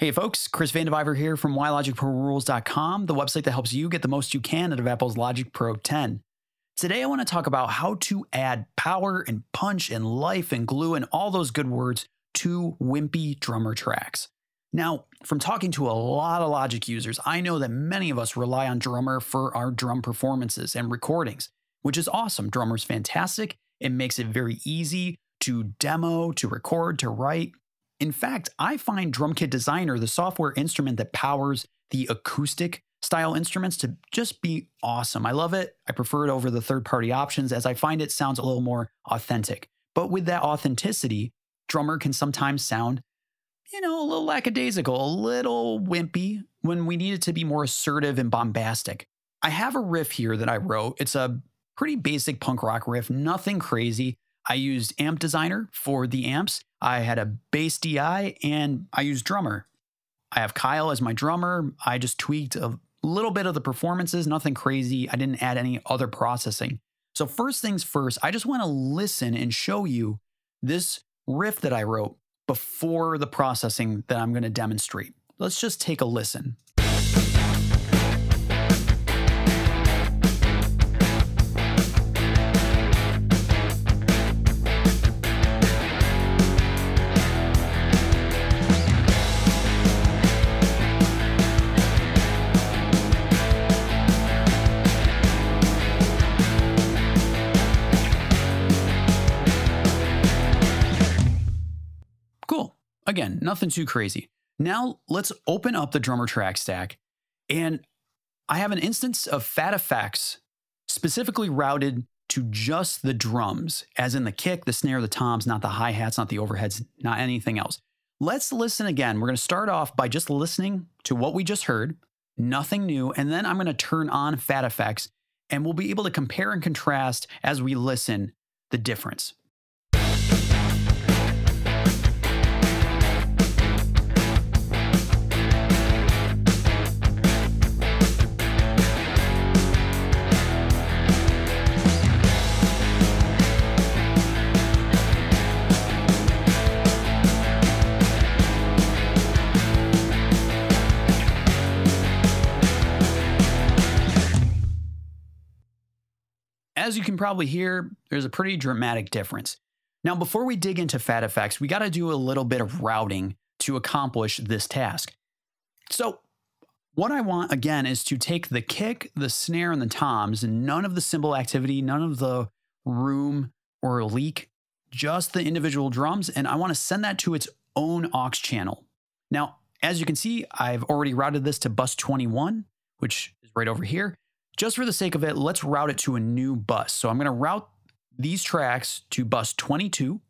Hey folks, Chris Vandeviver here from WhyLogicProRules.com, the website that helps you get the most you can out of Apple's Logic Pro 10. Today I want to talk about how to add power and punch and life and glue and all those good words to Wimpy drummer tracks. Now, from talking to a lot of Logic users, I know that many of us rely on Drummer for our drum performances and recordings, which is awesome. Drummer's fantastic. It makes it very easy to demo, to record, to write. In fact, I find Drum Kit Designer, the software instrument that powers the acoustic style instruments, to just be awesome. I love it. I prefer it over the third-party options as I find it sounds a little more authentic. But with that authenticity, Drummer can sometimes sound, a little lackadaisical, a little wimpy when we need it to be more assertive and bombastic. I have a riff here that I wrote. It's a pretty basic punk rock riff, nothing crazy. I used Amp Designer for the amps. I had a bass DI and I used Drummer. I have Kyle as my drummer. I just tweaked a little bit of the performances, nothing crazy. I didn't add any other processing. So first things first, I just want to listen and show you this riff that I wrote before the processing that I'm going to demonstrate. Let's just take a listen. Cool. Again, nothing too crazy. Now let's open up the Drummer track stack. And I have an instance of Phat FX specifically routed to just the drums, as in the kick, the snare, the toms, not the hi-hats, not the overheads, not anything else. Let's listen again. We're going to start off by just listening to what we just heard, nothing new, and then I'm going to turn on Phat FX and we'll be able to compare and contrast as we listen the difference. As you can probably hear, there's a pretty dramatic difference. Now, before we dig into Phat FX, we got to do a little bit of routing to accomplish this task. So what I want, again, is to take the kick, the snare, and the toms, and none of the cymbal activity, none of the room or leak, just the individual drums, and I want to send that to its own aux channel. Now, as you can see, I've already routed this to bus 21, which is right over here. Just for the sake of it, let's route it to a new bus. So I'm going to route these tracks to bus 22.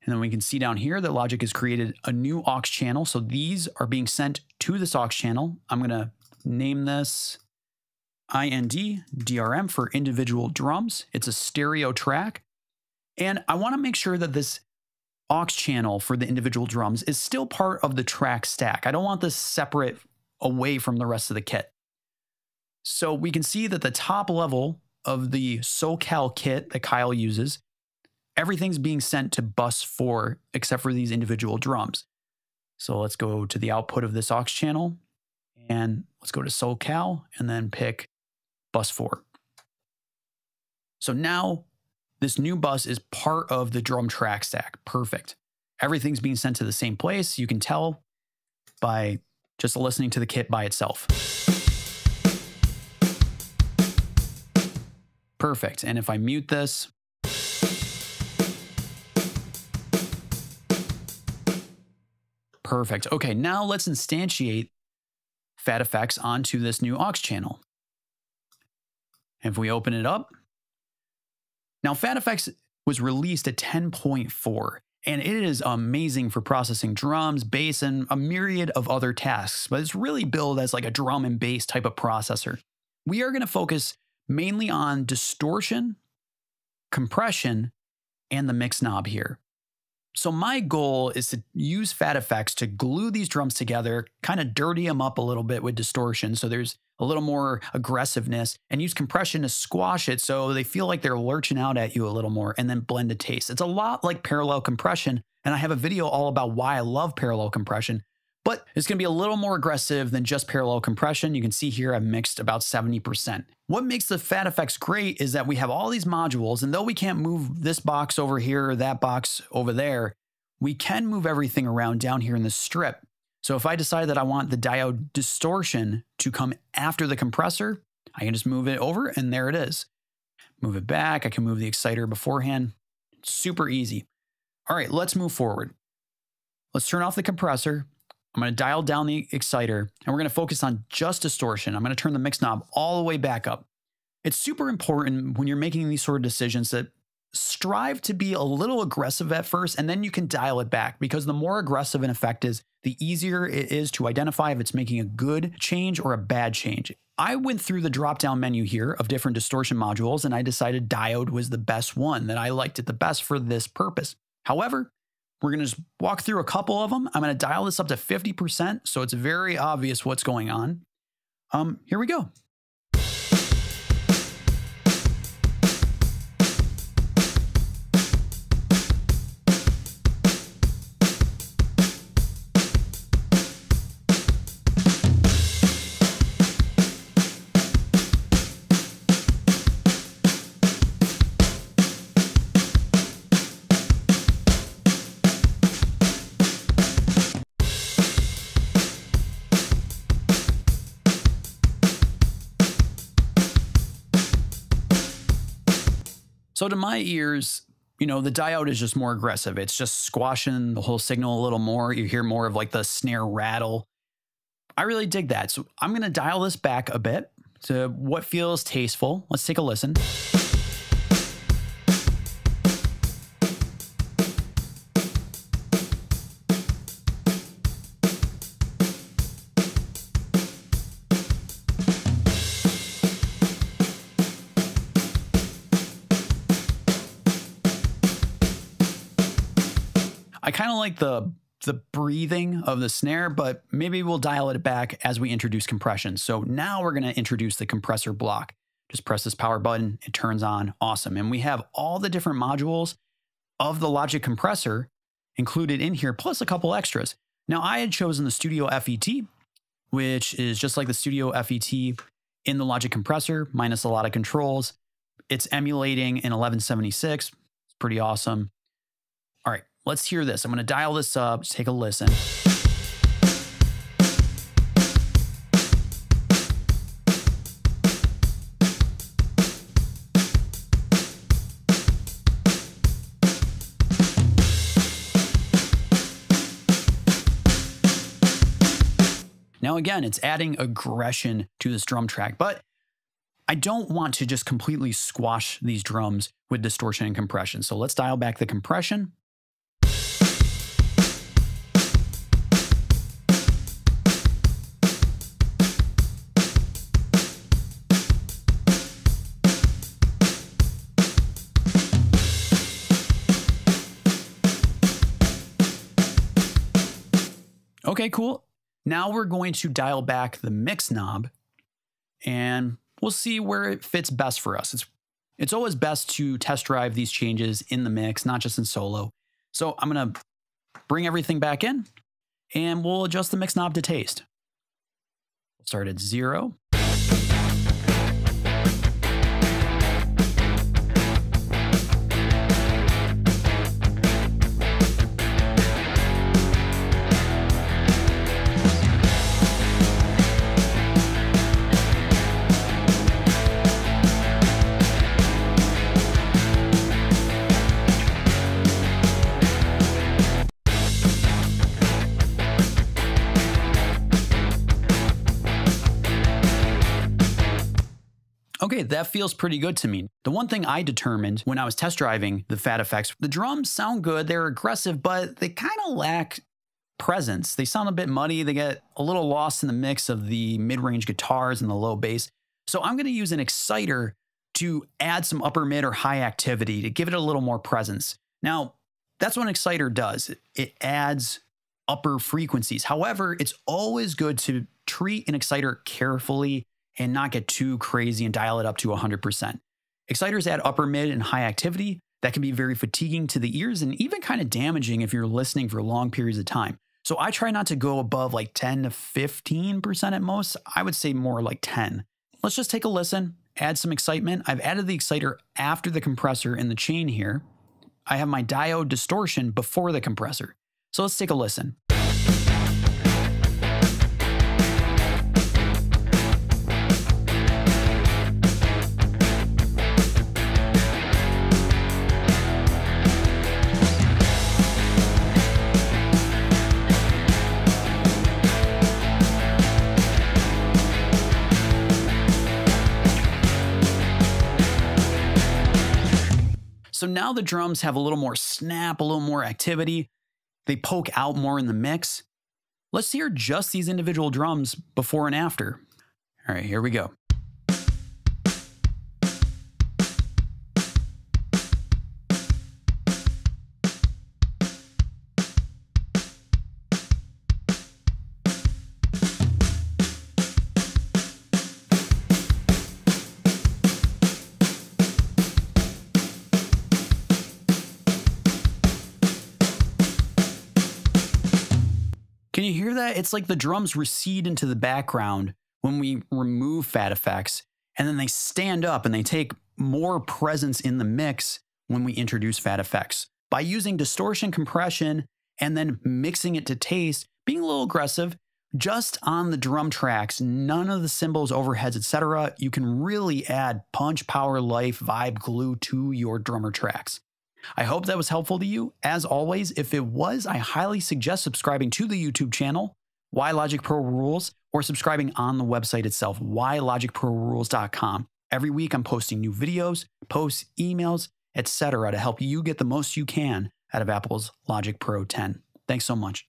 And then we can see down here that Logic has created a new aux channel. So these are being sent to this aux channel. I'm going to name this IND-DRM for individual drums. It's a stereo track. And I want to make sure that this aux channel for the individual drums is still part of the track stack. I don't want this separate away from the rest of the kit. So we can see that the top level of the SoCal kit that Kyle uses, everything's being sent to bus 4 except for these individual drums. So let's go to the output of this aux channel and let's go to SoCal and then pick bus 4. So now this new bus is part of the drum track stack. Perfect. Everything's being sent to the same place. You can tell by just listening to the kit by itself. Perfect. And if I mute this, perfect. Okay, now let's instantiate Phat FX onto this new aux channel. If we open it up, now Phat FX was released at 10.4, and it is amazing for processing drums, bass, and a myriad of other tasks, but it's really billed as like a drum and bass type of processor. We are going to focus mainly on distortion, compression, and the mix knob here. So my goal is to use Phat FX to glue these drums together, kind of dirty them up a little bit with distortion so there's a little more aggressiveness, and use compression to squash it so they feel like they're lurching out at you a little more, and then blend a taste. It's a lot like parallel compression, and I have a video all about why I love parallel compression, but it's going to be a little more aggressive than just parallel compression. You can see here I've mixed about 70%. What makes the Phat FX great is that we have all these modules, and though we can't move this box over here or that box over there, we can move everything around down here in the strip. So if I decide that I want the diode distortion to come after the compressor, I can just move it over and there it is. Move it back. I can move the exciter beforehand. Super easy. All right, let's move forward. Let's turn off the compressor. I'm going to dial down the exciter and we're going to focus on just distortion. I'm going to turn the mix knob all the way back up. It's super important when you're making these sort of decisions that strive to be a little aggressive at first, and then you can dial it back, because the more aggressive an effect is, the easier it is to identify if it's making a good change or a bad change. I went through the drop-down menu here of different distortion modules, and I decided diode was the best one, that I liked it the best for this purpose. However, we're going to just walk through a couple of them. I'm going to dial this up to 50%, so it's very obvious what's going on. Here we go. So to my ears, the diode is just more aggressive. It's just squashing the whole signal a little more. You hear more of like the snare rattle. I really dig that. So I'm going to dial this back a bit to what feels tasteful. Let's take a listen. I kind of like the breathing of the snare, but maybe we'll dial it back as we introduce compression. So now we're going to introduce the compressor block. Just press this power button, it turns on, awesome. And we have all the different modules of the Logic compressor included in here, plus a couple extras. Now I had chosen the Studio FET, which is just like the Studio FET in the Logic compressor, minus a lot of controls. It's emulating in 1176. It's pretty awesome. All right. Let's hear this. I'm going to dial this up. Just take a listen. Now, again, it's adding aggression to this drum track, but I don't want to just completely squash these drums with distortion and compression. So let's dial back the compression. Okay, cool. Now we're going to dial back the mix knob and we'll see where it fits best for us. It's always best to test drive these changes in the mix, not just in solo. So I'm going to bring everything back in and we'll adjust the mix knob to taste. We'll start at 0. Okay, that feels pretty good to me. The one thing I determined when I was test driving the Phat FX, the drums sound good, they're aggressive, but they kind of lack presence. They sound a bit muddy, they get a little lost in the mix of the mid-range guitars and the low bass. So I'm going to use an exciter to add some upper mid or high activity to give it a little more presence. Now, that's what an exciter does. It adds upper frequencies. However, it's always good to treat an exciter carefully and not get too crazy and dial it up to 100%. Exciters add upper mid and high activity that can be very fatiguing to the ears and even kind of damaging if you're listening for long periods of time. So I try not to go above like 10 to 15% at most. I would say more like 10. Let's just take a listen, add some excitement. I've added the exciter after the compressor in the chain here. I have my diode distortion before the compressor. So let's take a listen. So now the drums have a little more snap, a little more activity. They poke out more in the mix. Let's hear just these individual drums before and after. All right, here we go. Can you hear that? It's like the drums recede into the background when we remove Phat FX, and then they stand up and they take more presence in the mix when we introduce Phat FX. By using distortion, compression, and then mixing it to taste, being a little aggressive, just on the drum tracks, none of the cymbals, overheads, etc., you can really add punch, power, life, vibe, glue to your drummer tracks. I hope that was helpful to you. As always, if it was, I highly suggest subscribing to the YouTube channel, Why Logic Pro Rules, or subscribing on the website itself, whylogicprorules.com. Every week I'm posting new videos, posts, emails, etc. to help you get the most you can out of Apple's Logic Pro 10. Thanks so much.